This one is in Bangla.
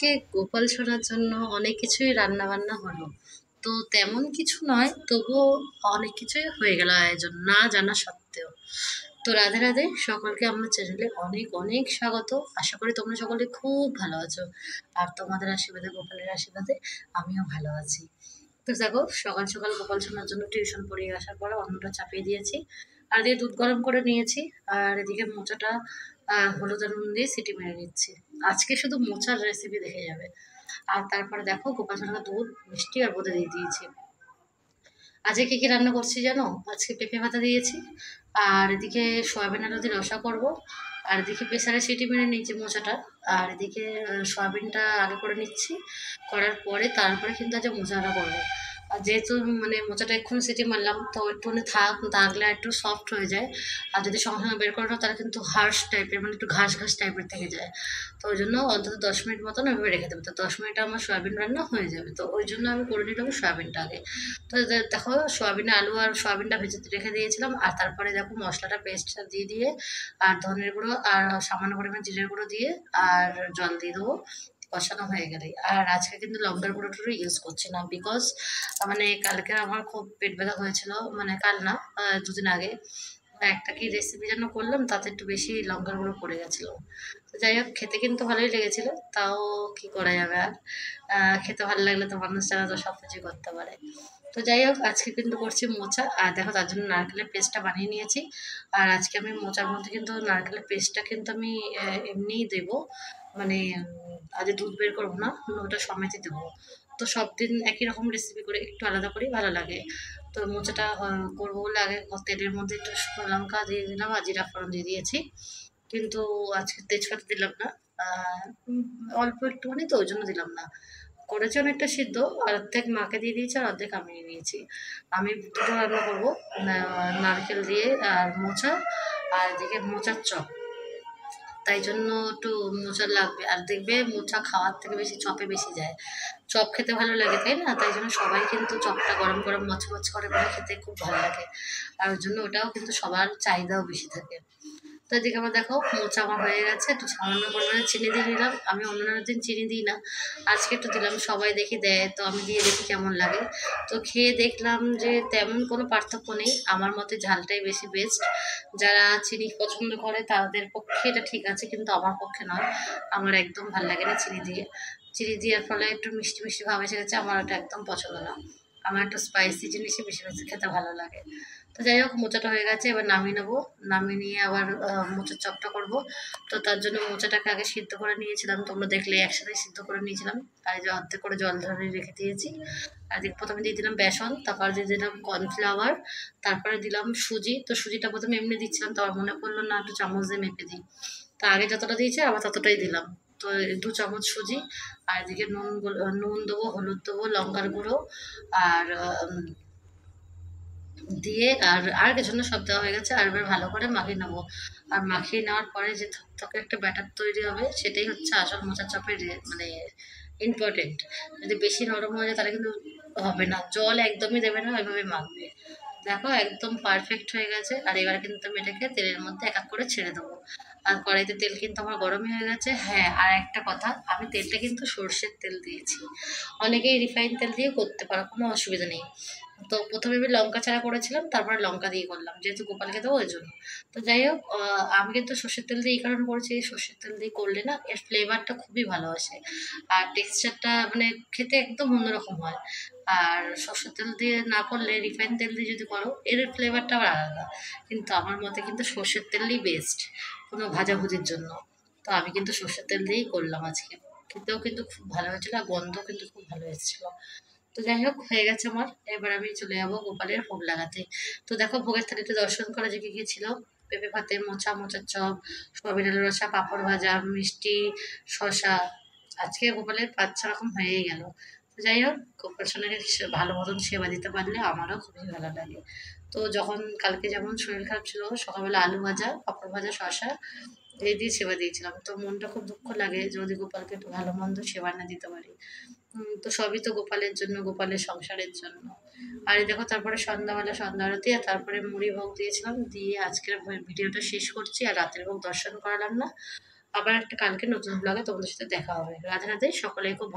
আজকে গোপাল সোনার জন্য অনেক কিছুই রান্না বান্না হলো। তো তেমন কিছু নয়, তবুও অনেক কিছুই হয়ে গেল আয়োজন না জানা সত্ত্বেও। তো রাধে রাধে, সকলকে আমার চ্যানেলে অনেক অনেক স্বাগত। আশা করি তোমরা সকলে খুব ভালো আছো, আর তোমাদের আশীর্বাদে, গোপালের আশীর্বাদে আমিও ভালো আছি। তো দেখো, সকাল সকাল গোপাল সোনার জন্য টিউশন পড়িয়ে আসার পরে অন্নটা চাপিয়ে দিয়েছি, আর দিয়ে দুধ গরম করে নিয়েছি। আর এদিকে মোচাটা হলুদ আর নুন দিয়ে সিটি মেরে নিচ্ছি। আজকে শুধু মোচার রেসিপি দেখে যাবে। আর তারপরে দেখো, গোপাল সোনাকে দুধ, মিষ্টি আর বোঁদে দিয়ে দিয়েছি। আজকে কি কি রান্না করছি জানো? আজকে পেঁপে ভাতা দিয়েছি, আর এদিকে সয়াবিন আলু দিয়ে রসা করব, আর এদিকে প্রেসারে সিটি মেরে নিচ্ছি মোচাটা। আর এদিকে সয়াবিনটা আগে করে নিচ্ছি, করার পরে তারপরে কিন্তু আজ মোচাটা করবো। আর যেহেতু মানে মোচাটা এক্ষুনি সিটি মারলাম, তো একটুখানি থাকলে একটু সফট হয়ে যায়। আর যদি সঙ্গে সঙ্গে বের করে নাও, তাহলে কিন্তু হার্শ টাইপের, মানে একটু ঘাস ঘাস টাইপের থেকে যায়। তো ওই জন্য অন্তত 10 মিনিট মতন ওইভাবে রেখে দেবো, তো 10 মিনিটে আমার সয়াবিন রান্না হয়ে যাবে। তো ওই জন্য আমি করে নিলাম সয়াবিনটা আগে। তো দেখো, সয়াবিনে আলু আর সয়াবিনটা ভেজে রেখে দিয়েছিলাম, আর তারপরে দেখো মশলাটা পেস্টটা দিয়ে আর ধনের গুঁড়ো আর সামান্য পরিমাণ জিরের গুঁড়ো দিয়ে আর জল দিয়ে দেবো, কষানো হয়ে গেলে। আর আজকে কিন্তু লঙ্কার গুঁড়ো টুড়ো ইউজ করছি না, বিকজ মানে কালকে আমার খুব পেট ব্যথা হয়েছিল, মানে কাল না, 2 দিন আগে। একটা কি রেসিপি যেন করলাম, তাতে একটু বেশি লঙ্কার গুঁড়ো পড়ে গেছিলো। তো যাই হোক, খেতে কিন্তু ভালোই লেগেছিল। তাও কি করা যাবে আর, খেতে ভালো লাগলে তো মানুষ যারা তো সব কিছুই করতে পারে। তো যাই হোক, আজকে কিন্তু করছি মোচা, আর দেখো তার জন্য নারকেলের পেস্টটা বানিয়ে নিয়েছি। আর আজকে আমি মোচার মধ্যে কিন্তু নারকেলের পেস্টটা কিন্তু আমি এমনিই দেবো, মানে আজ দুধ বের করবো না, ওটা সমেতে দেবো। তো সব দিন একই রকম রেসিপি করে একটু আলাদা করেই ভালো লাগে। তো মোচাটা করবো বলে আগে তেলের মধ্যে একটু শুকনো লঙ্কা দিয়ে দিলাম আর জিরা ফোড়ন দিয়ে দিয়েছি, কিন্তু আজকে তেজপাতা দিলাম না। আহ, উম, অল্প একটুখানি, তো ওই জন্য দিলাম না। করেছি অনেকটা সিদ্ধ, আর অর্ধেক মাকে দিয়ে দিয়েছি আর অর্ধেক আমি নিয়ে নিয়েছি। আমি দুটো রান্না করবো, নারকেল দিয়ে আর মোচা, আর এদিকে মোচার চপ। তাই জন্য একটু মোচা লাগবে, আর দেখবে মোচা খাওয়ার থেকে বেশি চপে বেশি যায়। চপ খেতে ভালো লাগে, তাই না? তাই জন্য সবাই কিন্তু চপটা গরম গরম মচমচ করে বলে খেতে খুব ভালো লাগে, আর ওই জন্য ওটাও কিন্তু সবার চাহিদাও বেশি থাকে। তো এদিকে আমার দেখো মোচা আমার হয়ে গেছে, একটু সামান্য পরিমাণে চিনি দিয়ে নিলাম। আমি অন্যান্য দিন চিনি দিই না, আজকে একটু দিলাম। সবাই দেখি দেয়, তো আমি দিয়ে দেখি কেমন লাগে। তো খেয়ে দেখলাম যে তেমন কোনো পার্থক্য নেই, আমার মতে ঝালটাই বেশি বেস্ট। যারা চিনি পছন্দ করে তাদের পক্ষে এটা ঠিক আছে, কিন্তু আমার পক্ষে নয়। আমার একদম ভালো লাগে না চিনি দিয়ে। চিনি দেওয়ার ফলে একটু মিষ্টি মিষ্টি ভাব এসে গেছে, আমার ওটা একদম পছন্দ না। আমার একটু স্পাইসি জিনিসই বেশি বেশি খেতে ভালো লাগে। তো যাই হোক, মোচাটা হয়ে গেছে, এবার নামিয়ে নেবো। নামিয়ে নিয়ে আবার মোচার চপটা করব। তো তার জন্য মোচাটাকে আগে সিদ্ধ করে নিয়েছিলাম, তোমরা দেখলে একসাথে সিদ্ধ করে নিয়েছিলাম। আর এই যে অর্ধেক করে জল ধরে রেখে দিয়েছি। আর প্রথমে দিয়ে দিলাম বেসন, তারপর দিয়ে দিলাম কর্নফ্লাওয়ার, তারপরে দিলাম সুজি। তো সুজিটা প্রথমে এমনি দিচ্ছিলাম, তো আমার মনে পড়লো না, একটু চামচ দিয়ে মেপে দিই। তো আগে যতটা দিয়েছি আবার ততটাই দিলাম। তো 2 চামচ সুজি, আর এদিকে নুন দেবো, হলুদ দেবো, লঙ্কার গুঁড়ো, আর দিয়ে আর আর কিছু না, সব দেওয়া হয়ে গেছে। আর এবার ভালো করে মাখিয়ে নেবো। আর মাখিয়ে নেওয়ার পরে যে থকথকে একটা ব্যাটার তৈরি হবে, সেটাই হচ্ছে আসল মোচার চপের মানে ইম্পর্টেন্ট। যদি বেশি নরম হয়ে যায় তাহলে কিন্তু হবে না, জল একদমই দেবে না, ওইভাবে মাখবে। দেখো একদম পারফেক্ট হয়ে গেছে। আর এবার কিন্তু আমি এটাকে তেলের মধ্যে এক এক করে ছেড়ে দেবো। আর কড়াইতে তেল কিন্তু আমার গরমই হয়ে গেছে। হ্যাঁ, আর একটা কথা, আমি তেলটা কিন্তু সর্ষের তেল দিয়েছি। অনেকেই রিফাইন তেল দিয়ে করতে পারো, কোনো অসুবিধা নেই। তো প্রথমে আমি লঙ্কা ছাড়া করেছিলাম, তারপরে লঙ্কা দিয়ে করলাম, যেহেতু গোপালকে দেবো ওই জন্য। তো যাই হোক, আমি কিন্তু সর্ষের তেল দিয়ে এই কারণে করেছি, সর্ষের তেল দিয়ে করলে না এর ফ্লেভারটা খুবই ভালো আসে, আর টেক্সচারটা মানে খেতে একদম অন্যরকম হয়। আর সর্ষের তেল দিয়ে না করলে রিফাইন তেল দিয়ে যদি করো, এর ফ্লেভারটা আবার আলাদা। কিন্তু আমার মতে কিন্তু সর্ষের তেলই বেস্ট কোনো ভাজাভুজির জন্য। তো আমি কিন্তু সর্ষের তেল দিয়েই করলাম আজকে। খেতেও কিন্তু খুব ভালো হয়েছিল, আর গন্ধ কিন্তু খুব ভালো এসেছিলো। তো যাই হোক, হয়ে গেছে আমার। এবার আমি চলে যাবো গোপালের ভোগ লাগাতে। তো দেখো, ভোগের থালিতে দর্শন করা যে কি কি ছিল: পেঁপে ভাতে, মোচা, মোচার চপ, সয়াবিন আলুর রসা, পাঁপড় ভাজা, মিষ্টি, শসা। আজকে গোপালের 5-6 রকম হয়েই গেল। তো যাই হোক, গোপাল সোনাকে ভালো মতন সেবা দিতে পারলে আমারও খুবই ভালো লাগে। তো যখন কালকে যেমন শরীর খারাপ ছিল, সকালবেলা আলু ভাজা, পাঁপড় ভাজা, শসা এই দিয়ে সেবা দিয়েছিলাম। তো মনটা খুব দুঃখ লাগে যদি গোপালকে একটু ভালো মন্দ সেবা না দিতে পারি। তো সবই তো গোপালের জন্য, গোপালের সংসারের জন্য। আর এই দেখো, তারপরে সন্ধ্যাবেলা সন্ধ্যা আরতি, আর তারপরে মুড়ি ভোগ দিয়েছিলাম, দিয়ে আজকের ভিডিওটা শেষ করছি। আর রাতের ভোগ দর্শন করালাম না, আবার একটা কালকে নতুন ব্লগে তোমাদের সাথে দেখা হবে। রাধে রাধে, সকলেই খুব